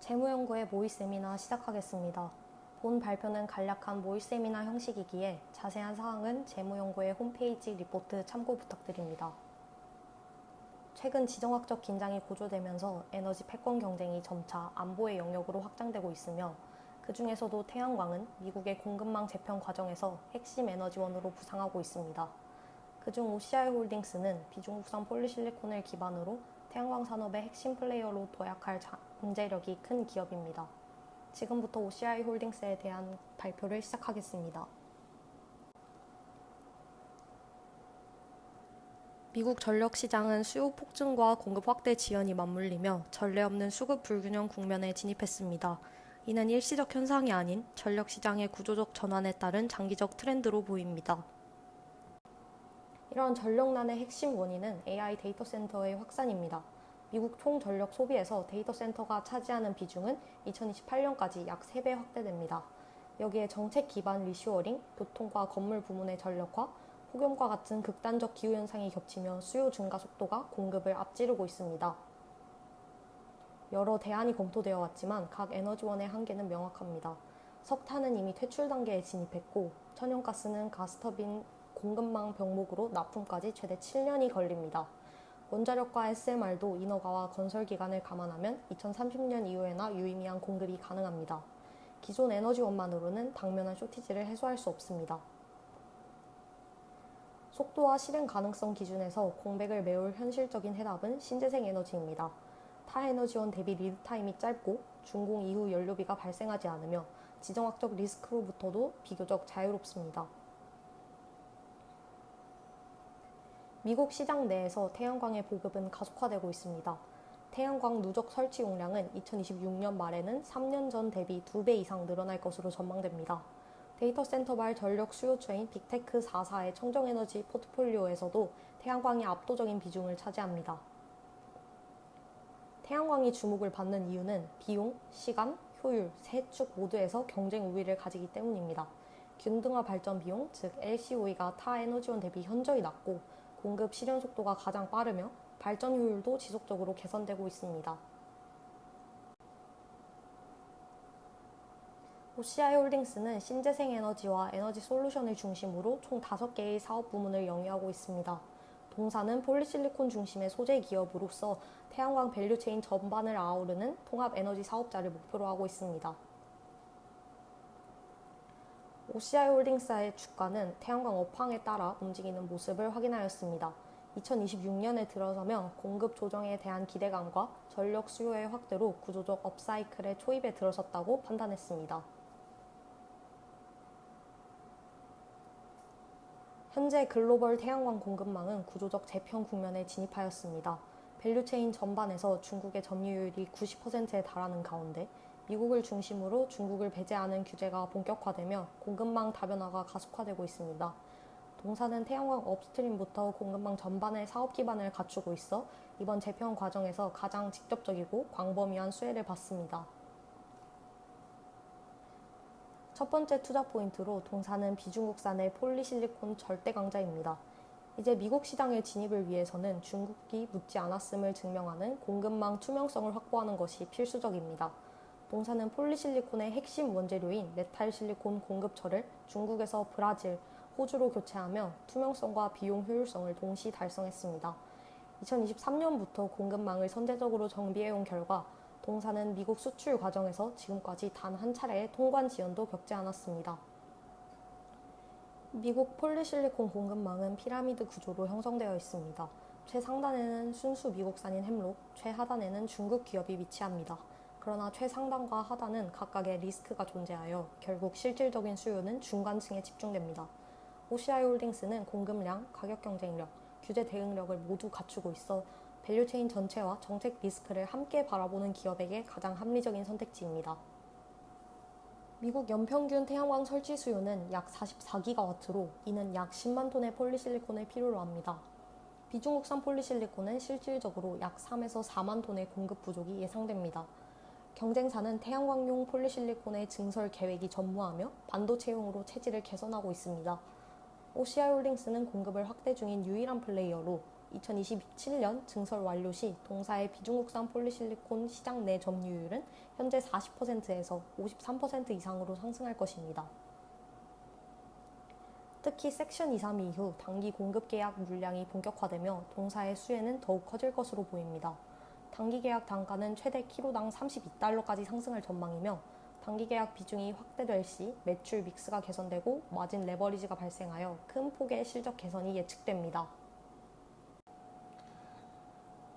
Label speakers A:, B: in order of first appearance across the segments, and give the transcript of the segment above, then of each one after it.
A: 재무연구의 모의 세미나 시작하겠습니다. 본 발표는 간략한 모의 세미나 형식이기에 자세한 사항은 재무연구의 홈페이지 리포트 참고 부탁드립니다. 최근 지정학적 긴장이 고조되면서 에너지 패권 경쟁이 점차 안보의 영역으로 확장되고 있으며 그 중에서도 태양광은 미국의 공급망 재편 과정에서 핵심 에너지원으로 부상하고 있습니다. 그중 OCI홀딩스는 비중국산 폴리실리콘을 기반으로 태양광 산업의 핵심 플레이어로 도약할 잠재력이 큰 기업입니다. 지금부터 OCI홀딩스에 대한 발표를 시작하겠습니다. 미국 전력 시장은 수요 폭증과 공급 확대 지연이 맞물리며 전례 없는 수급 불균형 국면에 진입했습니다. 이는 일시적 현상이 아닌 전력 시장의 구조적 전환에 따른 장기적 트렌드로 보입니다. 이런 전력난의 핵심 원인은 AI 데이터 센터의 확산입니다. 미국 총 전력 소비에서 데이터 센터가 차지하는 비중은 2028년까지 약 3배 확대됩니다. 여기에 정책 기반 리쇼어링, 교통과 건물 부문의 전력화, 폭염과 같은 극단적 기후현상이 겹치며 수요 증가 속도가 공급을 앞지르고 있습니다. 여러 대안이 검토되어 왔지만 각 에너지원의 한계는 명확합니다. 석탄은 이미 퇴출 단계에 진입했고 천연가스는 가스터빈 공급망 병목으로 납품까지 최대 7년이 걸립니다. 원자력과 SMR도 인허가와 건설 기간을 감안하면 2030년 이후에나 유의미한 공급이 가능합니다. 기존 에너지원만으로는 당면한 쇼티지를 해소할 수 없습니다. 속도와 실행 가능성 기준에서 공백을 메울 현실적인 해답은 신재생 에너지입니다. 타 에너지원 대비 리드타임이 짧고 준공 이후 연료비가 발생하지 않으며 지정학적 리스크로부터도 비교적 자유롭습니다. 미국 시장 내에서 태양광의 보급은 가속화되고 있습니다. 태양광 누적 설치 용량은 2026년 말에는 3년 전 대비 2배 이상 늘어날 것으로 전망됩니다. 데이터 센터발 전력 수요처인 빅테크 4사의 청정에너지 포트폴리오에서도 태양광이 압도적인 비중을 차지합니다. 태양광이 주목을 받는 이유는 비용, 시간, 효율 세 축 모두에서 경쟁 우위를 가지기 때문입니다. 균등화 발전 비용, 즉 LCOE가 타 에너지원 대비 현저히 낮고 공급 실현 속도가 가장 빠르며 발전 효율도 지속적으로 개선되고 있습니다. OCI홀딩스는 신재생 에너지와 에너지 솔루션을 중심으로 총 5개의 사업 부문을 영위하고 있습니다. 동사는 폴리실리콘 중심의 소재 기업으로서 태양광 밸류체인 전반을 아우르는 통합 에너지 사업자를 목표로 하고 있습니다. OCI홀딩스의 주가는 태양광 업황에 따라 움직이는 모습을 확인하였습니다. 2026년에 들어서며 공급 조정에 대한 기대감과 전력 수요의 확대로 구조적 업사이클의 초입에 들어섰다고 판단했습니다. 현재 글로벌 태양광 공급망은 구조적 재편 국면에 진입하였습니다. 밸류체인 전반에서 중국의 점유율이 90%에 달하는 가운데 미국을 중심으로 중국을 배제하는 규제가 본격화되며 공급망 다변화가 가속화되고 있습니다. 동사는 태양광 업스트림부터 공급망 전반의 사업 기반을 갖추고 있어 이번 재편 과정에서 가장 직접적이고 광범위한 수혜를 받습니다. 첫 번째 투자 포인트로 동사는 비중국산의 폴리실리콘 절대 강자입니다. 이제 미국 시장의 진입을 위해서는 중국이 묻지 않았음을 증명하는 공급망 투명성을 확보하는 것이 필수적입니다. 동사는 폴리실리콘의 핵심 원재료인 메탈실리콘 공급처를 중국에서 브라질, 호주로 교체하며 투명성과 비용 효율성을 동시 달성했습니다. 2023년부터 공급망을 선제적으로 정비해온 결과 동사는 미국 수출 과정에서 지금까지 단 한 차례의 통관 지연도 겪지 않았습니다. 미국 폴리실리콘 공급망은 피라미드 구조로 형성되어 있습니다. 최상단에는 순수 미국산인 햄록, 최하단에는 중국 기업이 위치합니다. 그러나 최상단과 하단은 각각의 리스크가 존재하여 결국 실질적인 수요는 중간층에 집중됩니다. OCI홀딩스는 공급량, 가격 경쟁력, 규제 대응력을 모두 갖추고 있어 밸류체인 전체와 정책 리스크를 함께 바라보는 기업에게 가장 합리적인 선택지입니다. 미국 연평균 태양광 설치 수요는 약 44기가와트로 이는 약 10만 톤의 폴리실리콘을 필요로 합니다. 비중국산 폴리실리콘은 실질적으로 약 3에서 4만 톤의 공급 부족이 예상됩니다. 경쟁사는 태양광용 폴리실리콘의 증설 계획이 전무하며 반도체용으로 체질을 개선하고 있습니다. OCI홀딩스는 공급을 확대 중인 유일한 플레이어로 2027년 증설 완료 시 동사의 비중국산 폴리실리콘 시장 내 점유율은 현재 40%에서 53% 이상으로 상승할 것입니다. 특히 섹션 232 이후 단기 공급 계약 물량이 본격화되며 동사의 수혜는 더욱 커질 것으로 보입니다. 단기 계약 단가는 최대 키로당 32달러까지 상승할 전망이며 단기 계약 비중이 확대될 시 매출 믹스가 개선되고 마진 레버리지가 발생하여 큰 폭의 실적 개선이 예측됩니다.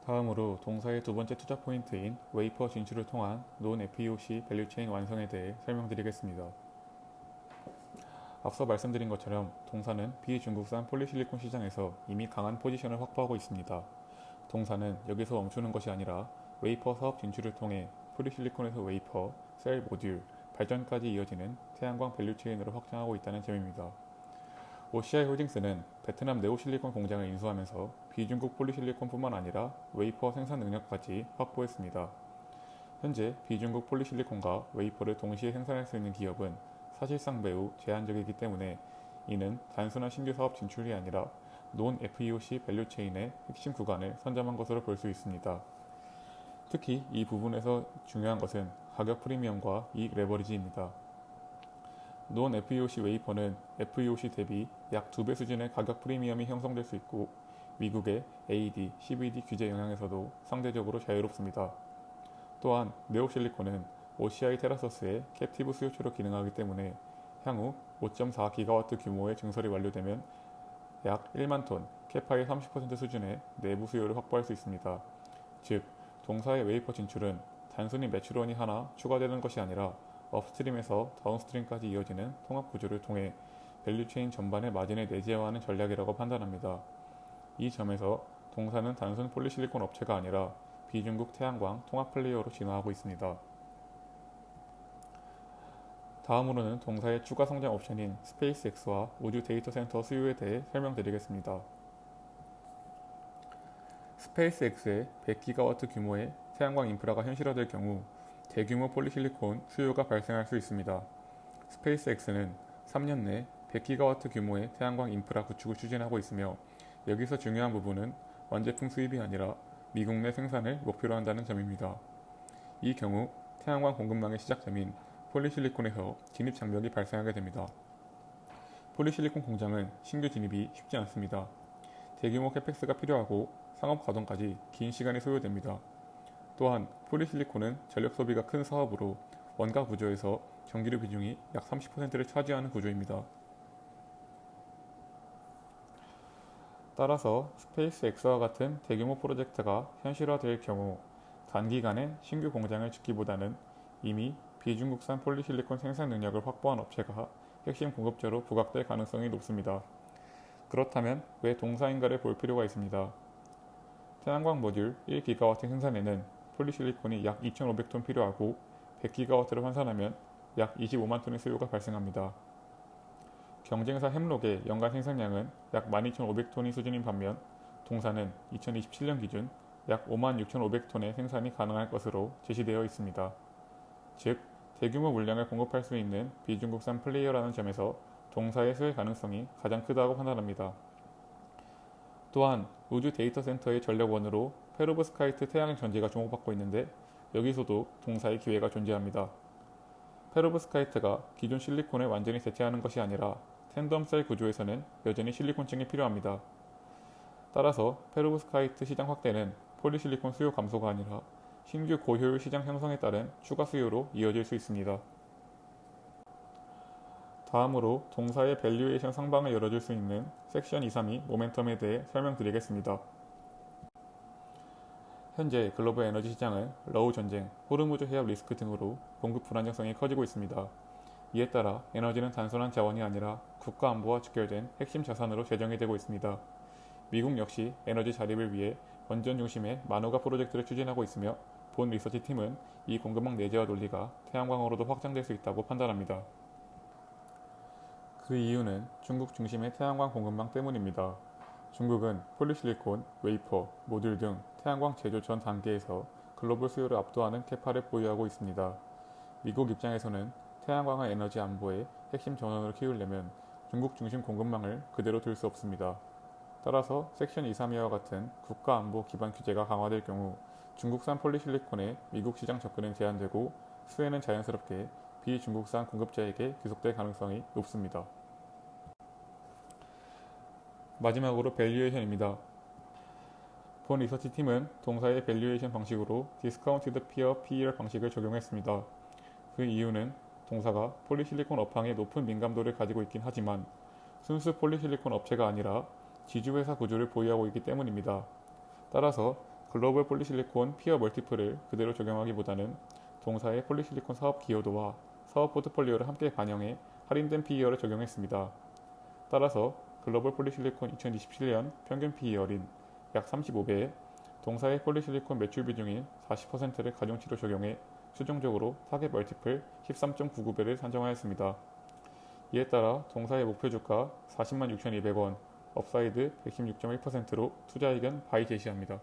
B: 다음으로 동사의 두 번째 투자 포인트인 웨이퍼 진출을 통한 논 FEOC 밸류체인 완성에 대해 설명드리겠습니다. 앞서 말씀드린 것처럼 동사는 비중국산 폴리실리콘 시장에서 이미 강한 포지션을 확보하고 있습니다. 동사는 여기서 멈추는 것이 아니라 웨이퍼 사업 진출을 통해 폴리실리콘에서 웨이퍼, 셀 모듈, 발전까지 이어지는 태양광 밸류체인으로 확장하고 있다는 점입니다. OCI 홀딩스는 베트남 네오실리콘 공장을 인수하면서 비중국 폴리실리콘뿐만 아니라 웨이퍼 생산 능력까지 확보했습니다. 현재 비중국 폴리실리콘과 웨이퍼를 동시에 생산할 수 있는 기업은 사실상 매우 제한적이기 때문에 이는 단순한 신규 사업 진출이 아니라 논 FEOC 밸류체인의 핵심 구간을 선점한 것으로 볼 수 있습니다. 특히 이 부분에서 중요한 것은 가격 프리미엄과 이익 레버리지입니다. 논 FEOC 웨이퍼는 FEOC 대비 약 2배 수준의 가격 프리미엄이 형성될 수 있고 미국의 AD, CVD 규제 영향에서도 상대적으로 자유롭습니다. 또한 네오실리콘은 OCI 테라소스의 캡티브 수요처로 기능하기 때문에 향후 5.4기가와트 규모의 증설이 완료되면 약 1만 톤, 캐파의 30% 수준의 내부 수요를 확보할 수 있습니다. 즉, 동사의 웨이퍼 진출은 단순히 매출원이 하나 추가되는 것이 아니라 업스트림에서 다운스트림까지 이어지는 통합 구조를 통해 밸류체인 전반의 마진을 내재화하는 전략이라고 판단합니다. 이 점에서 동사는 단순 폴리실리콘 업체가 아니라 비중국 태양광 통합 플레이어로 진화하고 있습니다. 다음으로는 동사의 추가 성장 옵션인 스페이스X와 우주 데이터 센터 수요에 대해 설명드리겠습니다. 스페이스X의 100기가와트 규모의 태양광 인프라가 현실화될 경우 대규모 폴리실리콘 수요가 발생할 수 있습니다. 스페이스X는 3년 내 100기가와트 규모의 태양광 인프라 구축을 추진하고 있으며 여기서 중요한 부분은 완제품 수입이 아니라 미국 내 생산을 목표로 한다는 점입니다. 이 경우 태양광 공급망의 시작점인 폴리실리콘에서 진입 장벽이 발생하게 됩니다. 폴리실리콘 공장은 신규 진입이 쉽지 않습니다. 대규모 캐펙스가 필요하고 상업 가동까지 긴 시간이 소요됩니다. 또한 폴리실리콘은 전력 소비가 큰 사업으로 원가 구조에서 전기료 비중이 약 30%를 차지하는 구조입니다. 따라서 스페이스X와 같은 대규모 프로젝트가 현실화될 경우 단기간에 신규 공장을 짓기보다는 이미 비중국산 폴리실리콘 생산 능력을 확보한 업체가 핵심 공급자로 부각될 가능성이 높습니다. 그렇다면 왜 동사인가를 볼 필요가 있습니다. 태양광 모듈 1기가와트 생산에는 폴리실리콘이 약 2,500톤 필요하고 100기가와트를 환산하면 약 25만 톤의 수요가 발생합니다. 경쟁사 햄록의 연간 생산량은 약 12,500톤이 수준인 반면 동사는 2027년 기준 약 56,500톤의 생산이 가능할 것으로 제시되어 있습니다. 즉, 대규모 물량을 공급할 수 있는 비중국산 플레이어라는 점에서 동사의 수혜 가능성이 가장 크다고 판단합니다. 또한 우주 데이터 센터의 전력원으로 페로브스카이트 태양광 전지가 주목받고 있는데 여기서도 동사의 기회가 존재합니다. 페로브스카이트가 기존 실리콘을 완전히 대체하는 것이 아니라 텐덤셀 구조에서는 여전히 실리콘층이 필요합니다. 따라서 페로브스카이트 시장 확대는 폴리실리콘 수요 감소가 아니라 신규 고효율 시장 형성에 따른 추가 수요로 이어질 수 있습니다. 다음으로 동사의 밸류에이션 상방을 열어줄 수 있는 섹션 232 모멘텀에 대해 설명드리겠습니다. 현재 글로벌 에너지 시장은 러우 전쟁, 호르무즈 해협 리스크 등으로 공급 불안정성이 커지고 있습니다. 이에 따라 에너지는 단순한 자원이 아니라 국가 안보와 직결된 핵심 자산으로 재정이 되고 있습니다. 미국 역시 에너지 자립을 위해 원전 중심의 마누가 프로젝트를 추진하고 있으며 본 리서치 팀은 이 공급망 내재화 논리가 태양광으로도 확장될 수 있다고 판단합니다. 그 이유는 중국 중심의 태양광 공급망 때문입니다. 중국은 폴리실리콘, 웨이퍼, 모듈 등 태양광 제조 전 단계에서 글로벌 수요를 압도하는 캐파를 보유하고 있습니다. 미국 입장에서는 태양광을 에너지 안보의 핵심 전원으로 키우려면 중국 중심 공급망을 그대로 둘 수 없습니다. 따라서 섹션 232와 같은 국가안보 기반 규제가 강화될 경우 중국산 폴리실리콘의 미국 시장 접근은 제한되고 수혜는 자연스럽게 비중국산 공급자에게 귀속될 가능성이 높습니다. 마지막으로 밸류에이션입니다. 본 리서치팀은 동사의 밸류에이션 방식으로 디스카운티드 피어 PER 방식을 적용했습니다. 그 이유는 동사가 폴리실리콘 업황에 높은 민감도를 가지고 있긴 하지만 순수 폴리실리콘 업체가 아니라 지주회사 구조를 보유하고 있기 때문입니다. 따라서 글로벌 폴리실리콘 피어 멀티플을 그대로 적용하기보다는 동사의 폴리실리콘 사업 기여도와 사업 포트폴리오를 함께 반영해 할인된 PER을 적용했습니다. 따라서 글로벌 폴리실리콘 2027년 평균 PER인 약 35배에 동사의 폴리실리콘 매출 비중인 40%를 가중치로 적용해 최종적으로 타겟 멀티플 13.99배를 산정하였습니다. 이에 따라 동사의 목표 주가 406,200원, 업사이드 116.1%로 투자 의견 바이 제시합니다.